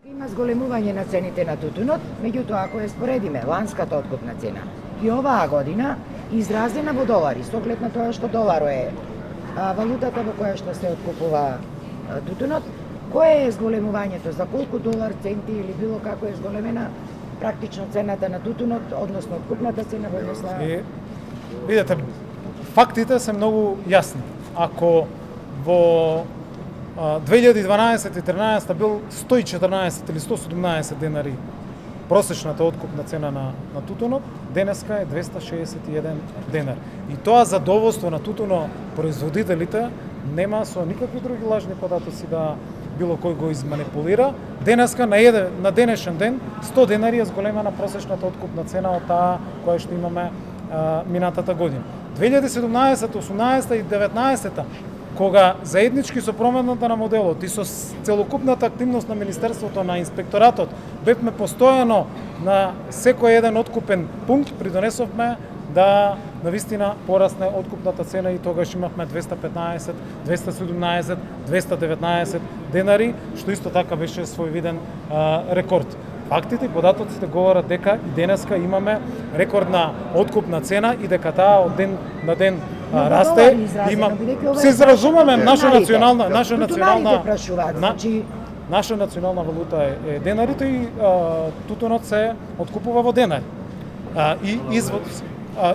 Има зголемување на цените на тутунот, меѓутоа ако ја споредиме ланската откупна цена и оваа година изразена во долари, со оглед на тоа што доларо е валутата во која што се откупува тутунот, кое е зголемувањето, за колку долар, центи или било како е зголемена практично цената на тутунот, односно откупната цена во однос на... Видете, фактите се многу јасни. Ако во 2012-2013 бил 114 или 117 денари просечната откупна цена на тутунот, денеска е 261 денар. И тоа задоволство на тутуно производителите нема со никакви други лажни податоци да било кој го изманипулира. Денеска на денешен ден 100 денари е зголемена просечната откупна цена од таа која што имаме минатата година. 2017, 18 и 19 кога заеднички со промената на моделот и со целокупната активност на Министерството на инспекторатот бевме постојано на секој еден откупен пункт, придонесовме да навистина порасне откупната цена и тогаш имавме 215, 217, 219 денари, што исто така беше својвиден рекорд. Фактите и податоците говорат дека и денеска имаме рекордна откупна цена и дека таа од ден на ден расте. Се изразумеме наша национална валута е денарите и тутунот се откупува во денари. И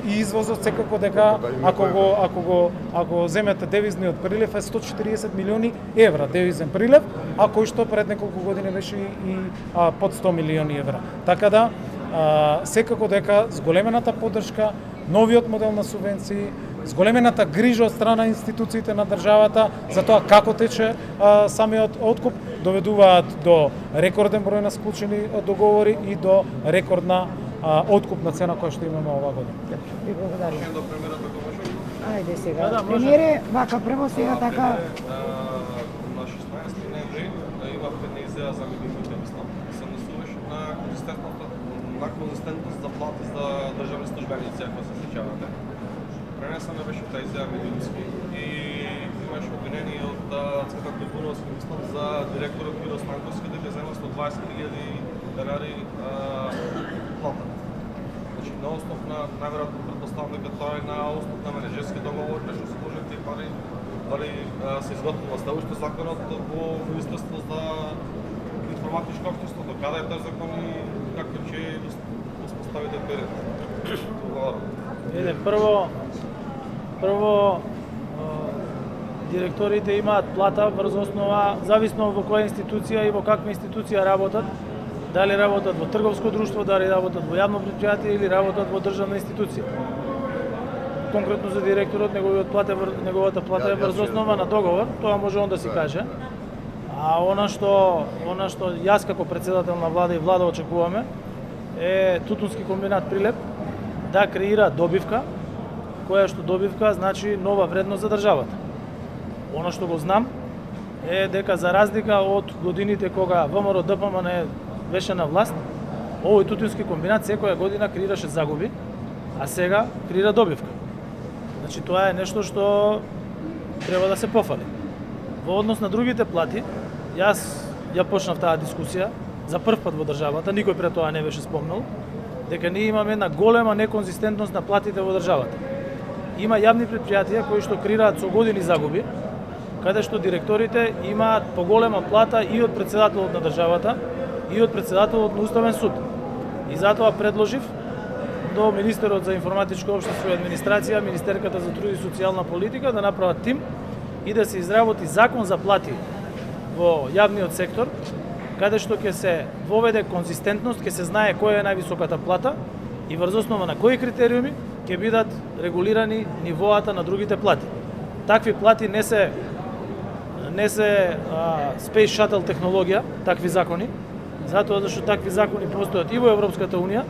извозот секако дека ако земете девизниот прилив е 140 милиони евра девизен прилив, а кој што пред неколку години беше и под 100 милиони евра. Така да секако дека зголемената поддршка, новиот модел на субвенции, зголемената грижа од страна институциите на државата за тоа како тече самиот откуп доведуваат до рекорден број на склучени договори и до рекордна откупна цена која што имаме оваа година. Ви благодарам. Ајде сега. Премиере, вака прво сега така. На 16 ноември имавте неизјава за медиумите, мислам, се насуваше на конзистентност за плати за државни службеници, ако се сеќавате. Пренесена беше таа изјава медиумски и имаше обвинение од Цветан Трифуновски, мислам, за директорот Миро Станковски дека зема 120.000 денари плата. Значи, на основ на, најверојатно предпоставам дека тоа е на основ на менеджерски договор, беше сложен тие пари, дали се изготвува ставуште законот во Министерство за информатичко општество, до каде е тој закон и како ќе успоставите тој ред. Прво директорите имаат плата врз основа зависно во која институција и во каква институција работат. Дали работат во трговско друштво, дали работат во јавно претпријатие или работат во државна институција. Конкретно за директорот, неговата плата е врз основа на договор, тоа може он да си каже. А она што јас како председател на влада и влада очекуваме е Тутунски комбинат Прилеп да креира добивка, која што добивка значи нова вредност за државата. Она што го знам е дека за разлика од годините кога ВМРО ДПМН беше на власт, овој Тутунски комбинат секоја година креираше загуби, а сега креира добивка. Значи тоа е нешто што треба да се пофали. Во однос на другите плати, јас ја почнав таа дискусија за прв пат во државата, никој пред тоа не беше спомнал, дека ние имаме една голема неконзистентност на платите во државата. Има јавни претпријатија кои што креираат со години загуби, каде што директорите имаат поголема плата и од председателот на државата, и од председателот на Уставен суд. И затоа предложив до министерот за информатичко општество и администрација, министерката за труд и социјална политика да направат тим и да се изработи закон за плати во јавниот сектор, каде што ќе се воведе конзистентност, ќе се знае која е највисоката плата и врз основа на кои критериуми ќе бидат регулирани нивоата на другите плати. Такви плати не се Space Shuttle технологија, такви закони, затоа зашто такви закони постојат и во Европската Унија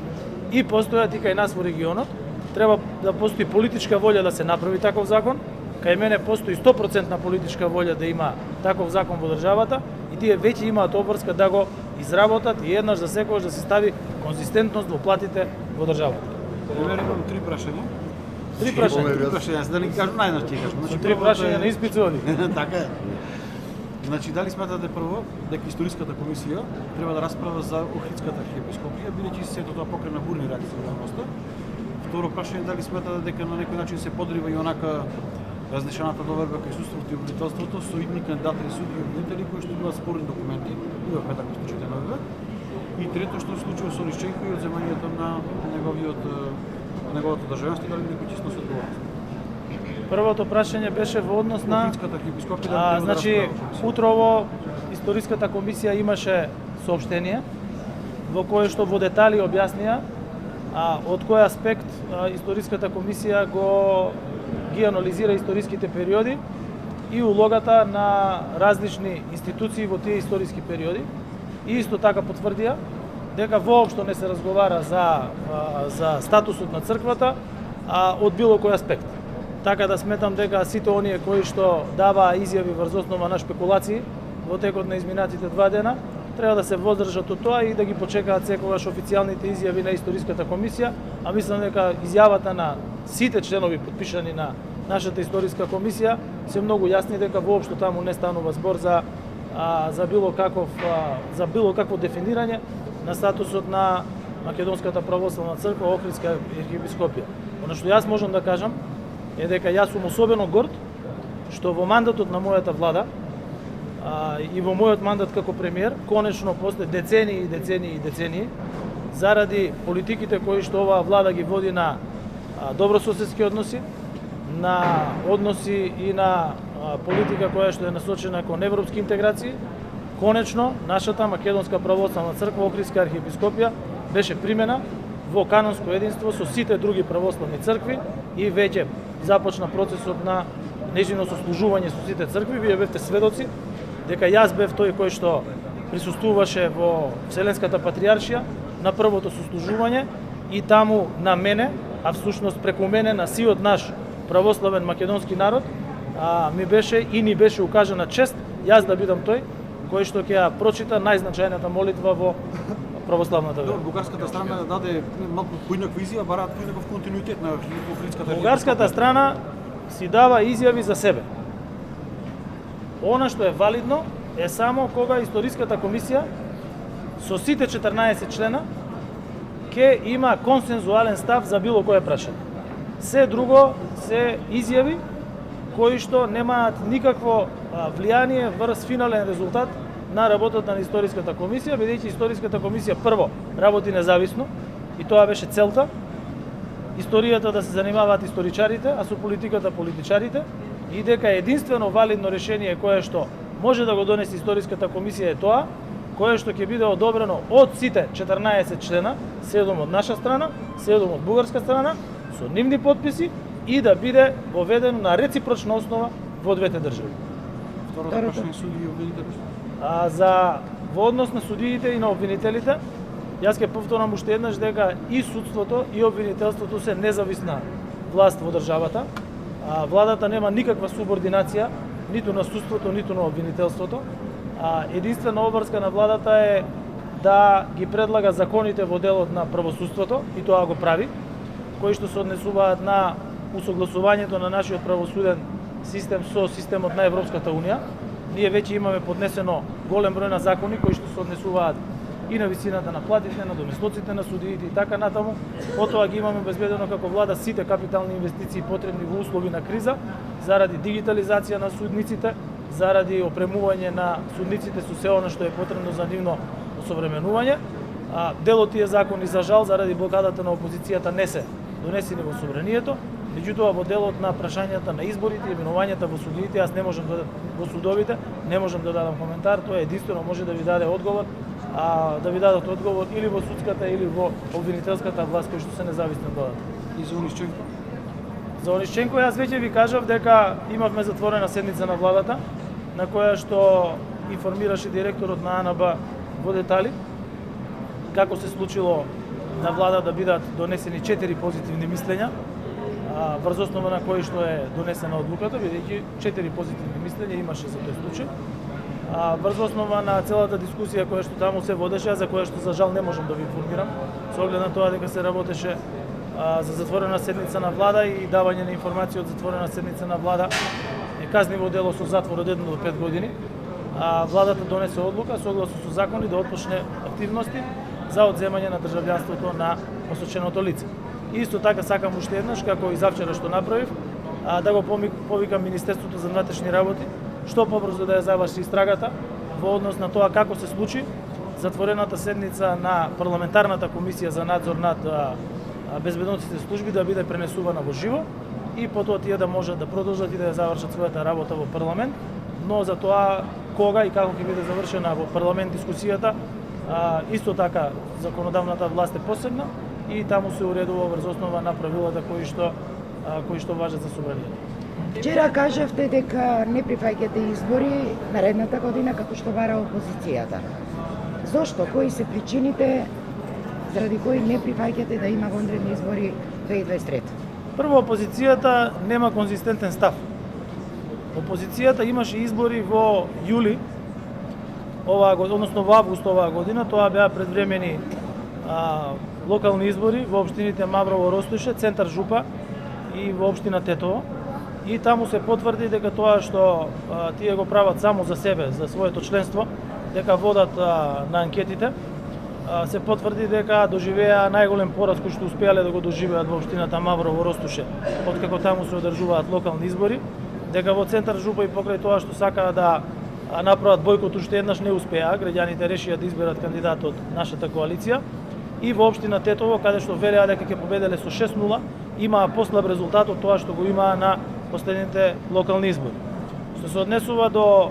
и постојат и кај нас во регионот. Треба да постои политичка волја да се направи таков закон. Кај мене постои 100% политичка волја да има таков закон во државата и тие веќе имаат обврска да го изработат и еднаш за секогаш да се стави конзистентност во платите во државата. Пример имам 3 прашања. Три прашања, да не кажам најнаш ќе кажам. Значи 3 прашања на испит се оди. Така е. Значи, дали смятате прво дека историската комисија треба да расправа за Охридската архиепископија, бидејќи сето тоа покрена бурни реакции во јавноста? Второ прашање, дали смятате дека на некој начин се подрива и онака разнешената доверба кај судството и обвинителството со идни кандидати и судии и обвинители кои што имаат спорни документи, имавме такви случаи на ОВ. И трето, што се случува со Олишченко и одземањето на неговото државенство, дали некој ќе сноси одговорност? Првото прашање беше во однос на Охридската архиепископија дали значи утрово историската комисија имаше соопштение во кое што во детали објаснија од кој аспект историската комисија ги анализира историските периоди и улогата на различни институции во тие историски периоди. И исто така потврдија дека воопшто не се разговара за статусот на црквата од било кој аспект. Така да сметам дека сите оние кои што даваа изјави врз основа на шпекулации во текот на изминатите 2 дена треба да се воздржат од тоа и да ги почекаат секогаш официјалните изјави на историската комисија, а мислам дека изјавата на сите членови потпишани на нашата историска комисија се многу јасни дека воопшто таму не станува збор за било какво дефинирање на статусот на Македонската православна црква, Охридска архиепископија. Она што јас можам да кажам е дека јас сум особено горд што во мандатот на мојата влада и во мојот мандат како премиер, конечно после децении и децении и децении, заради политиките кои што оваа влада ги води на добрососедски односи, на односи и на политика која што е насочена кон европски интеграции, конечно нашата Македонска православна црква, Охридска архиепископија беше примена во канонско единство со сите други православни цркви и веќе започна процесот на нејзино сослужување со сите цркви. Вие бевте сведоци дека јас бев тој кој што присуствуваше во Вселенската патријаршија на првото сослужување и таму на мене, а всушност преку мене на сиот наш православен македонски народ, ми беше и ни беше укажана чест јас да бидам тој кој што ќе ја прочита најзначајната молитва во православната вера. Бугарската страна даде малку поинаква изјава, бараат поинаков континуитет на Охридската. Бугарската страна си дава изјави за себе. Она што е валидно е само кога историската комисија со сите 14 члена ќе има консензуален став за било кое прашање. Се друго се изјави кои што немаат никакво влијание врз финален резултат на работата на историската комисија, бидејќи историската комисија прво работи независно и тоа беше целта. Историјата да се занимаваат историчарите, а со политиката политичарите, и дека единствено валидно решение кое што може да го донесе историската комисија е тоа, кое што ќе биде одобрено од сите 14 члена, 7 од наша страна, 7 од бугарска страна, со нивни потписи и да биде воведено на реципрочна основа во двете држави. Второто прашање судии и обвинители. Во однос на судиите и на обвинителите, јас ќе повторам уште еднаш дека и судството и обвинителството се независна власт во државата. Владата нема никаква субординација ниту на судството, ниту на обвинителството. Единствена обврска на владата е да ги предлага законите во делот на правосудството и тоа го прави, кои што се однесуваат на усогласувањето на нашиот правосуден систем со системот на Европската унија. Ние веќе имаме поднесено голем број на закони кои што се однесуваат и на висината на платите, на доместоците на судиите и така натаму. Потоа ги имаме обезбедено како влада сите капитални инвестиции потребни во услови на криза, заради дигитализација на судниците, заради опремување на судниците со се она што е потребно за нивно осовременување. Дел од тие закони, за жал, заради блокадата на опозицијата не се донесени во собранието. Меѓутоа, во делот на прашањата на изборите и именувањата во судиите, јас не можам да во судовите, не можам да дадам коментар, тоа единствено може да ви даде одговор, да ви дадат одговор или во судската или во обвинителската власт кои што се независни од владата. И за Онишченко? За Онишченко јас веќе ви кажав дека имавме затворена седница на владата, на која што информираше директорот на АНБ во детали како се случило на влада да бидат донесени 4 позитивни мислења, врз основа на кои што е донесена одлуката, бидејќи 4 позитивни мислења имаше за тој случај. Врз основа на целата дискусија која што таму се водеше, за која што за жал не можам да ви информирам, со оглед на тоа дека се работеше за затворена седница на влада и давање на информација од затворена седница на влада е казниво дело со затвор од 1 до 5 години. владата донесе одлука согласно со закони да отпочне активности за одземање на државјанството на посоченото лице. Исто така сакам уште еднаш, како и завчера што направив, да го повикам Министерството за внатрешни работи, што побрзо да ја заврши истрагата во однос на тоа како се случи затворената седница на парламентарната комисија за надзор над безбедносните служби да биде пренесувана во живо и потоа тие да можат да продолжат и да ја завршат својата работа во парламент, но за тоа кога и како ќе биде завршена во парламент дискусијата, исто така законодавната власт е посебна и таму се уредува врз основа на правилата кои што важат за собранието. Вчера кажавте дека не прифаќате избори наредната година како што бара опозицијата. Зошто? Кои се причините заради кои не прифаќате да има вонредни избори 2023? Прво, опозицијата нема конзистентен став. Опозицијата имаше избори во јули односно во август оваа година, тоа беа предвремени локални избори во општините Маврово, Ростуше, Центар Жупа и во општина Тетово. И таму се потврди дека тоа што тие го прават само за себе, за своето членство, дека водат на анкетите, се потврди дека доживеа најголем пораз кој што успеале да го доживеат во општината Маврово, Ростуше, откако таму се одржуваат локални избори, дека во Центар Жупа и покрај тоа што сакаа да направат бојкот уште еднаш не успеа, граѓаните решија да изберат кандидат од нашата коалиција, и во општина Тетово, каде што вереа дека ќе победеле со 6-0, имаа послаб резултат од тоа што го имаа на последните локални избори. Што се однесува до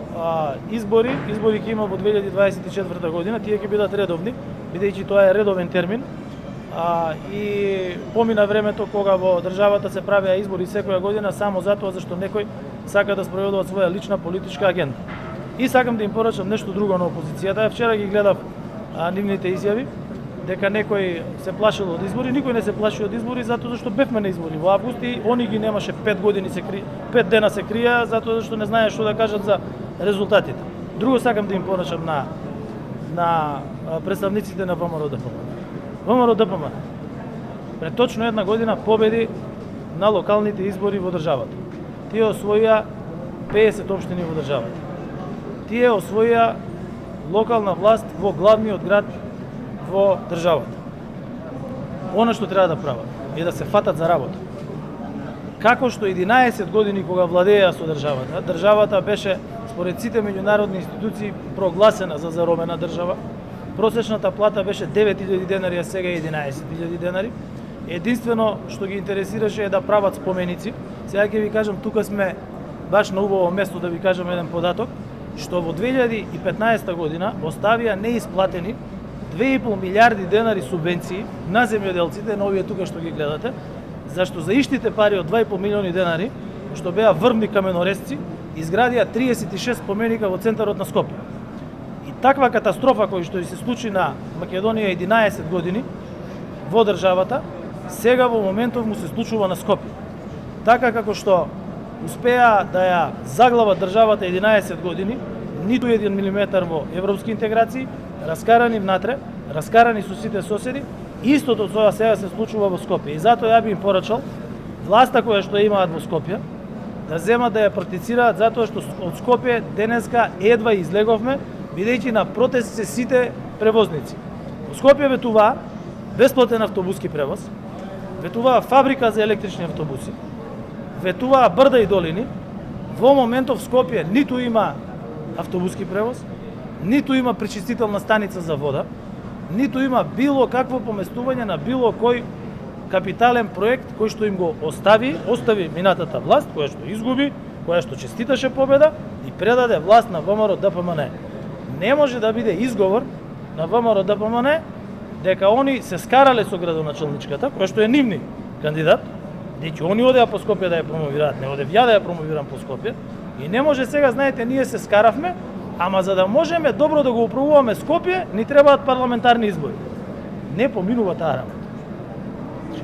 избори ќе има во 2024 година, тие ќе бидат редовни, бидејќи тоа е редовен термин, и помина времето кога во државата се правеа избори секоја година само затоа зашто некој сака да спроведува своја лична политичка агенда. И сакам да им порачам нешто друго на опозицијата. Вчера ги гледав нивните изјави дека некој се плашил од избори, никој не се плаши од избори затоа зашто бевме на избори во август и они ги немаше 5 дена се крија затоа зашто не знаеа што да кажат за резултатите. Друго сакам да им порачам на представниците на ВМРО-ДПМН. ВМРО-ДПМН пред точно една година победи на локалните избори во државата. Тие освоија 50 општини во државата. Тие освоија локална власт во главниот град во државата. Она што треба да прават е да се фатат за работа. Како што 11 години кога владееа со државата, државата беше според сите меѓународни институции прогласена за заробена држава. Просечната плата беше 9000 денари, а сега е 11000 денари. Единствено што ги интересираше е да прават споменици. Сега ќе ви кажам, тука сме баш на убаво место да ви кажам еден податок, што во 2015 година оставија неисплатени 2,5 милиарди денари субвенции на земјоделците, на овие тука што ги гледате, зашто за иштите пари од 2,5 милиони денари, што беа врвни каменорезци, изградија 36 споменика во центарот на Скопје. И таква катастрофа која што се случи на Македонија 11 години во државата, сега во моментов му се случува на Скопје. Така како што успеа да ја заглават државата 11 години, ниту 1 милиметар во европски интеграции, раскарани внатре, раскарани со сите соседи, истото тоа сега се случува во Скопје. И затоа ја би им порачал власта која што имаат во Скопје да земат да ја практицираат, затоа што од Скопје денеска едва излеговме, бидејќи на протест се сите превозници. Во Скопје ветуваа бесплатен автобуски превоз, ветуваа фабрика за електрични автобуси, ветуваа брда и долини. Во моментов Скопје ниту има автобуски превоз, ниту има пречистителна станица за вода, ниту има било какво поместување на било кој капитален проект кој што им го остави минатата власт, која што изгуби, која што честиташе победа и предаде власт на ВМРО-ДПМН. Не може да биде изговор на ВМРО-ДПМН дека они се скарале со градоначалничката, која што е нивни кандидат, дека они одеа по Скопје да ја промовираат, не одев ја да ја промовирам по Скопје. И не може сега, знаете, ние се скаравме, ама за да можеме добро да го управуваме Скопје, ни требаат парламентарни избори. Не поминува таа работа.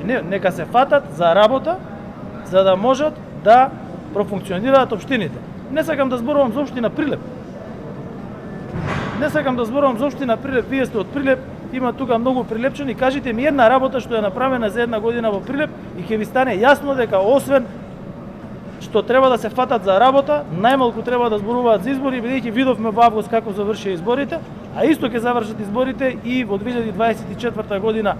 Нека се фатат за работа, за да можат да профункционираат општините. Не сакам да зборувам за општина Прилеп. Вие сте од Прилеп, има тука многу прилепчани, кажите ми една работа што е направена за една година во Прилеп и ќе ви стане јасно дека освен што треба да се фатат за работа, најмалку треба да зборуваат за избори, бидејќи видовме во август како завршија изборите, а исто ќе завршат изборите и во 2024 година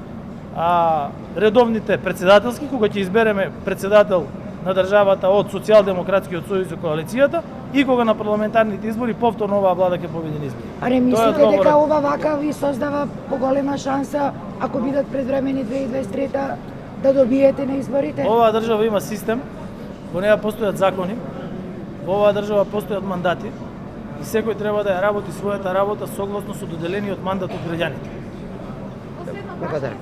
редовните председателски, кога ќе избереме председател на државата од Социјалдемократскиот сојуз и коалицијата, и кога на парламентарните избори повторно оваа влада ќе победи на избори. А не мислите дека ова вака ви создава поголема шанса, ако бидат предвремени 2023 да добиете на изборите? Оваа држава има систем, во неја постојат закони, во оваа држава постојат мандати и секој треба да ја работи својата работа согласно со доделениот мандат од граѓаните. Благодарам.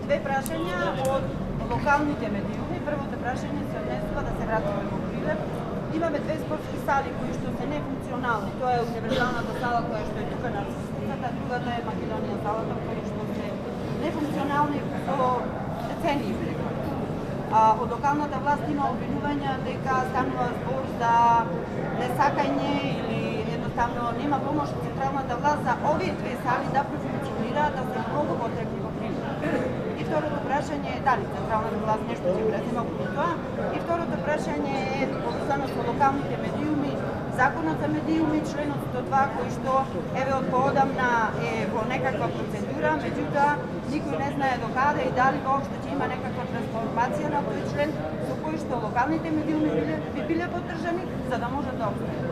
Две прашања од локалните медиуми. Првото прашање се однесува да се вратиме во Прилеп. Имаме две спортски сали кои што се нефункционални. Тоа е универзалната сала која што е тука на Скицата, другата е Македонија салата која што се нефункционални со децении. Од локалната власт има обвинувања дека станува збор за несакање или едноставно нема помош од централната власт за овие две сали да профункционираат, да се многу потребни во Прилеп. И второто прашање е дали централната власт нешто ќе предзема околу тоа. И второто прашање е поврзано со локалните медиуми, законот за медиуми, членот 102 кој што еве од поодамна е во некаква процедура, меѓутоа никој не знае до каде и дали воопшто ќе има некаква трансформација на тој член со кој што локалните медиуми би биле поддржани за да можат да опстанат.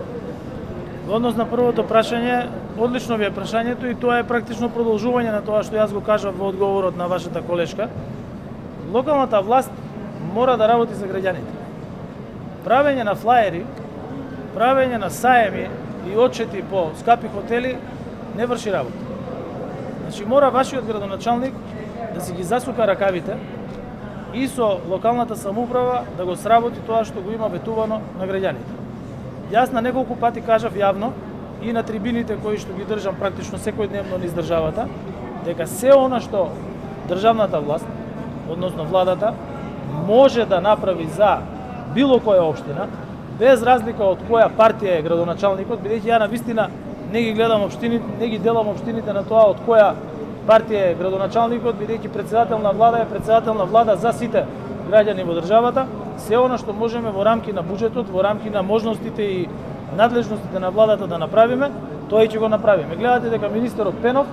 Во однос на првото прашање, одлично ви е прашањето и тоа е практично продолжување на тоа што јас го кажав во одговорот на вашата колешка. Локалната власт мора да работи за граѓаните. Правење на флаери, правење на саеми и отчети по скапи хотели не врши работа. Значи мора вашиот градоначалник да си ги засука ракавите и со локалната самоуправа да го сработи тоа што го има ветувано на граѓаните. Јас на неколку пати кажав јавно и на трибините кои што ги држам практично секојдневно низ државата, дека се она што државната власт, односно владата, може да направи за било која општина, без разлика од која партија е градоначалникот, бидејќи ја навистина не ги гледам општините, не ги делам општините на тоа од која партија е градоначалникот, бидејќи председател на влада е председател на влада за сите граѓани во државата. Се она што можеме во рамки на буџетот, во рамки на можностите и надлежностите на владата да направиме, тоа и ќе го направиме. Гледате дека министерот Пенов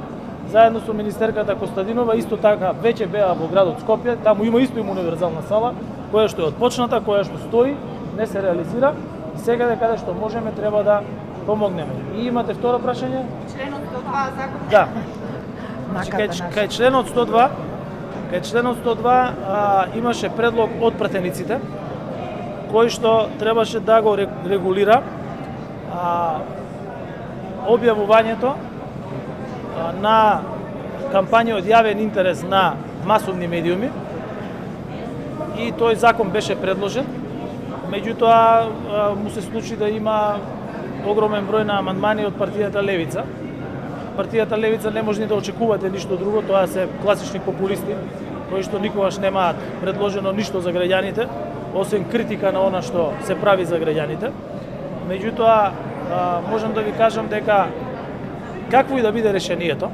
заедно со министерката Костадинова исто така веќе беа во градот Скопје, таму има исто универзална сала, која што е отпочната, која што стои, не се реализира и сега каде што можеме треба да помогнеме. И имате второ прашање? Членот 102 закон. Да. Кај членот 102 имаше предлог од пратениците кој што требаше да го регулира објавувањето на кампања од јавен интерес на масовни медиуми и тој закон беше предложен. Меѓутоа му се случи да има огромен број на амандмани од партијата Левица. Партијата Левица не може ни да очекувате ништо друго, тоа се класични популисти кои што никогаш немаат предложено ништо за граѓаните, освен критика на она што се прави за граѓаните. Меѓутоа можам да ви кажам дека какво и да биде решението,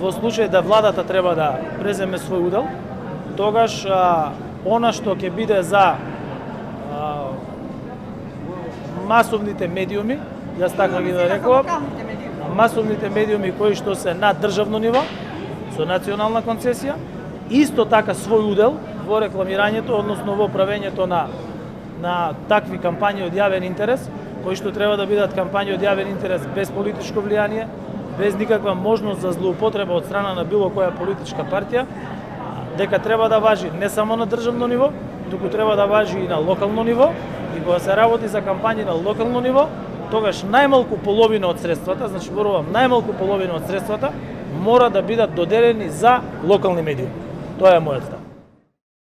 во случај да владата треба да преземе свој удел, тогаш она што ќе биде за масовните медиуми, јас така ги да рекувам, масовните медиуми кои што се на државно ниво, со национална концесија, исто така свој удел во рекламирањето, односно во правењето на такви кампањи од јавен интерес, кои што треба да бидат кампањи од јавен интерес без политичко влијание, без никаква можност за злоупотреба од страна на било која политичка партија, дека треба да важи не само на државно ниво, туку треба да важи и на локално ниво, и кога се работи за кампањи на локално ниво, тогаш најмалку половина од средствата, значи зборувам најмалку половина од средствата, мора да бидат доделени за локални медиуми. Тоа е мојот став.